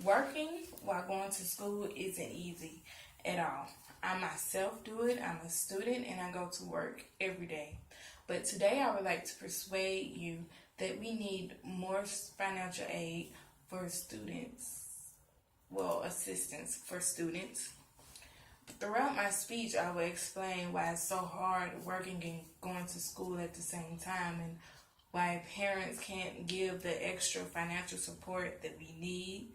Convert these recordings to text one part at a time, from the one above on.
Working while going to school isn't easy at all. I myself do it. I'm a student and I go to work every day. But today I would like to persuade you that we need more financial aid for students. Well, assistance for students. Throughout my speech, I will explain why it's so hard working and going to school at the same time, and why parents can't give the extra financial support that we need,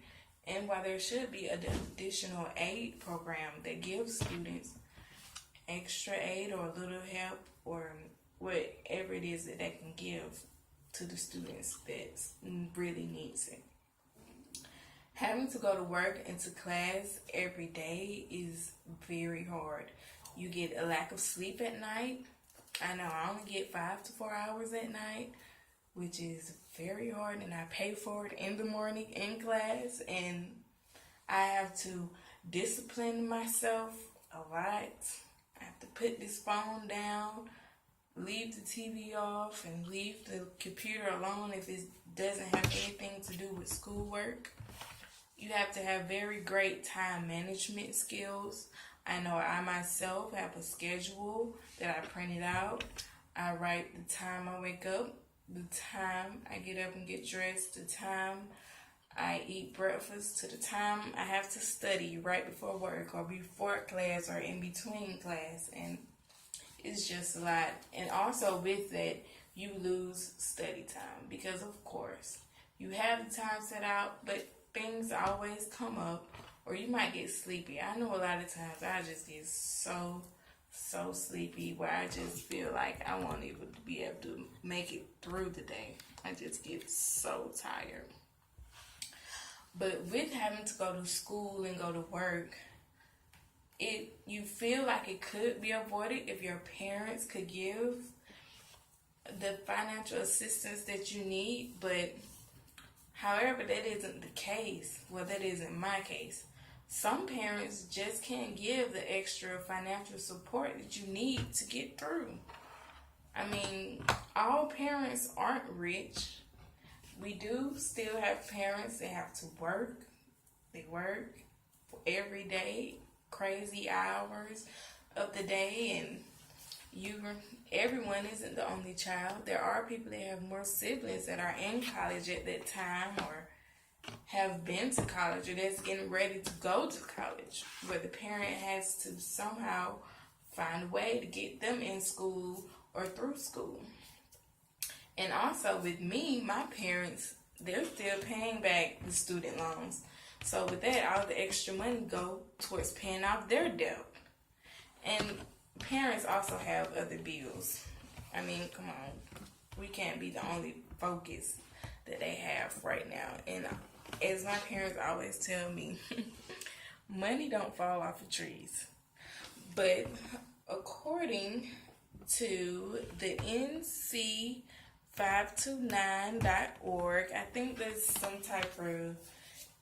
and why there should be an additional aid program that gives students extra aid or a little help or whatever it is that they can give to the students that really needs it. Having to go to work and to class every day is very hard. You get a lack of sleep at night. I know I only get 5 to 4 hours at night, which is very hard, and I pay for it in the morning in class, and I have to discipline myself a lot. I have to put this phone down, leave the TV off, and leave the computer alone if it doesn't have anything to do with schoolwork. You have to have very great time management skills. I know I myself have a schedule that I printed out. I write the time I wake up, the time I get up and get dressed, the time I eat breakfast, to the time I have to study right before work or before class or in between class. And it's just a lot. And also with that, you lose study time because, of course, you have the time set out, but things always come up, or you might get sleepy. I know a lot of times I just get so sleepy where I just feel like I won't even be able to make it through the day. I just get so tired. But with having to go to school and go to work, you feel like it could be avoided if your parents could give the financial assistance that you need, but however, that isn't the case. Well, that isn't my case. Some parents just can't give the extra financial support that you need to get through. I mean, all parents aren't rich. We do still have parents that have to work. They work every day, crazy hours of the day, and everyone isn't the only child. There are people that have more siblings that are in college at that time, or have been to college, or that's getting ready to go to college, where the parent has to somehow find a way to get them in school or through school. And also with me, my parents, they're still paying back the student loans. So with that, all the extra money go towards paying off their debt. And parents also have other bills. I mean, come on. We can't be the only focus that they have right now. And as my parents always tell me, money don't fall off of trees. But according to the NC529.org, I think there's some type of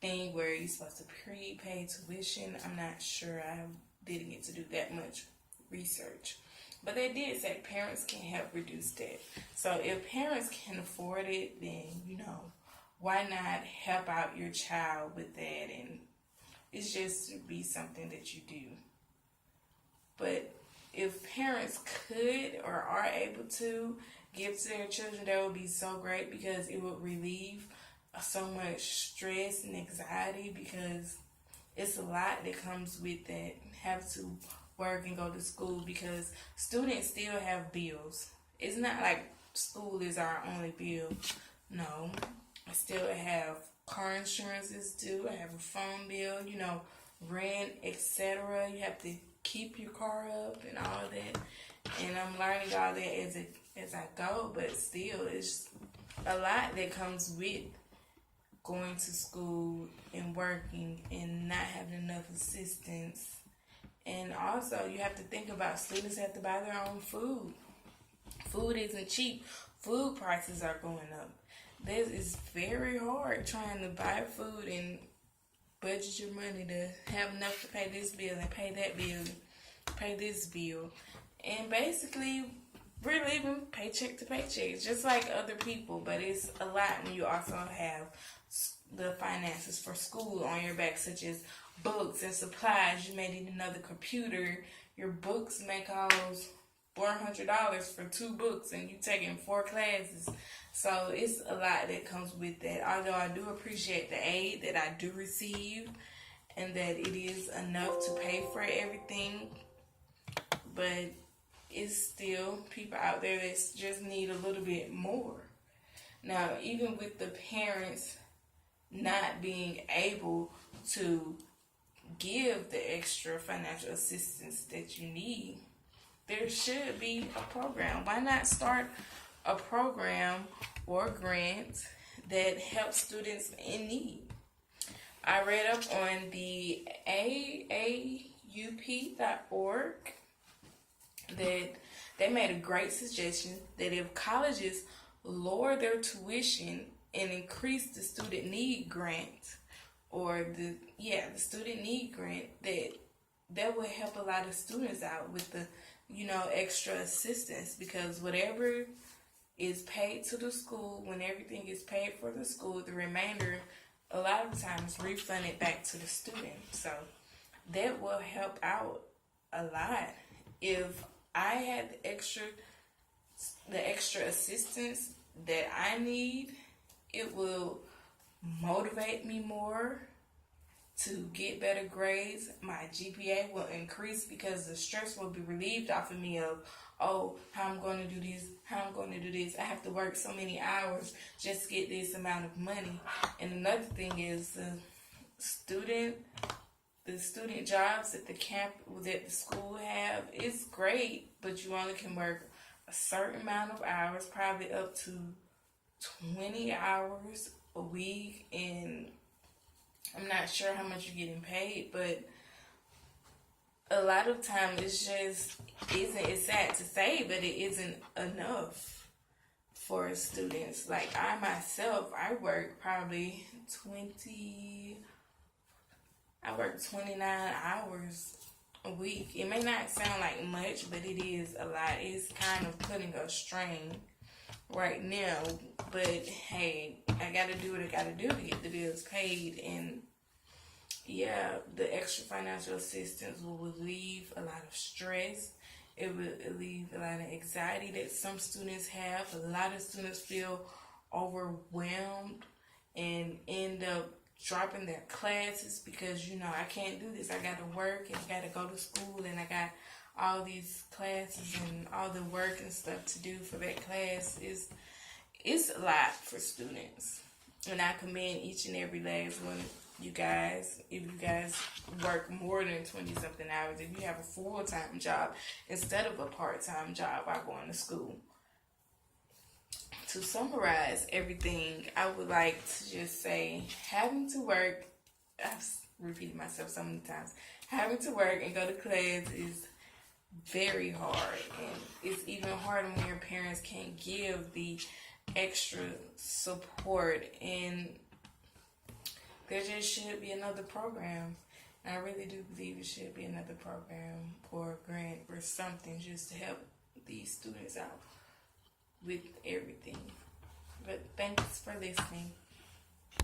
thing where you're supposed to prepay tuition. I'm not sure. I didn't get to do that much research. But they did say parents can help reduce debt. So if parents can afford it, then, why not help out your child with that? And it's just to be something that you do. But if parents could or are able to give to their children, that would be so great, because it would relieve so much stress and anxiety, because it's a lot that comes with that. Have to work and go to school, because students still have bills. It's not like school is our only bill. No, I still have car insurances too. I have a phone bill, rent, etc. You have to keep your car up and all that. And I'm learning all that as I go, but still, it's a lot that comes with going to school and working and not having enough assistance. And also, you have to think about students have to buy their own food. Food isn't cheap. Food prices are going up. This is very hard trying to buy food and budget your money to have enough to pay this bill and pay that bill, pay this bill. And basically, we're living paycheck to paycheck, just like other people, but it's a lot when you also have the finances for school on your back, such as books and supplies. You may need another computer. Your books may cost $400 for 2 books, and you taking 4 classes. So it's a lot that comes with that. Although I do appreciate the aid that I do receive, and that it is enough to pay for everything, but it's still people out there that just need a little bit more. Now, even with the parents not being able to give the extra financial assistance that you need, there should be a program. Why not start a program or grant that helps students in need? I read up on the aaup.org that they made a great suggestion that if colleges lower their tuition and increase the student need grant, or the student need grant, that would help a lot of students out with the extra assistance, because whatever is paid to the school, when everything is paid for the school, the remainder a lot of times refunded back to the student. So that will help out a lot. If I had the extra assistance that I need, it will motivate me more to get better grades. My GPA will increase because the stress will be relieved off of me of, how I'm going to do this, I have to work so many hours just to get this amount of money. And another thing is the student jobs that the school have is great, but you only can work a certain amount of hours, probably up to 20 hours a week, and I'm not sure how much you're getting paid, but a lot of time it's sad to say, but it isn't enough for students. Like I myself, I work probably 29 hours a week. It may not sound like much, but it is a lot. It's kind of putting a strain right now, but hey, I gotta do what I gotta do to get the bills paid. And the extra financial assistance will relieve a lot of stress. It will relieve a lot of anxiety that some students have. A lot of students feel overwhelmed and end up dropping their classes because I can't do this. I gotta work and I gotta go to school, and I got all these classes and all the work and stuff to do for that class. It's a lot for students, and I commend each and every last one of you guys. If you guys work more than 20 something hours, if you have a full-time job instead of a part-time job while going to school. To summarize everything, I would like to just say, having to work, I've repeated myself so many times, having to work and go to class is very hard, and it's even harder when your parents can't give the extra support. And there just should be another program. And I really do believe it should be another program or a grant or something just to help these students out with everything. But thanks for listening.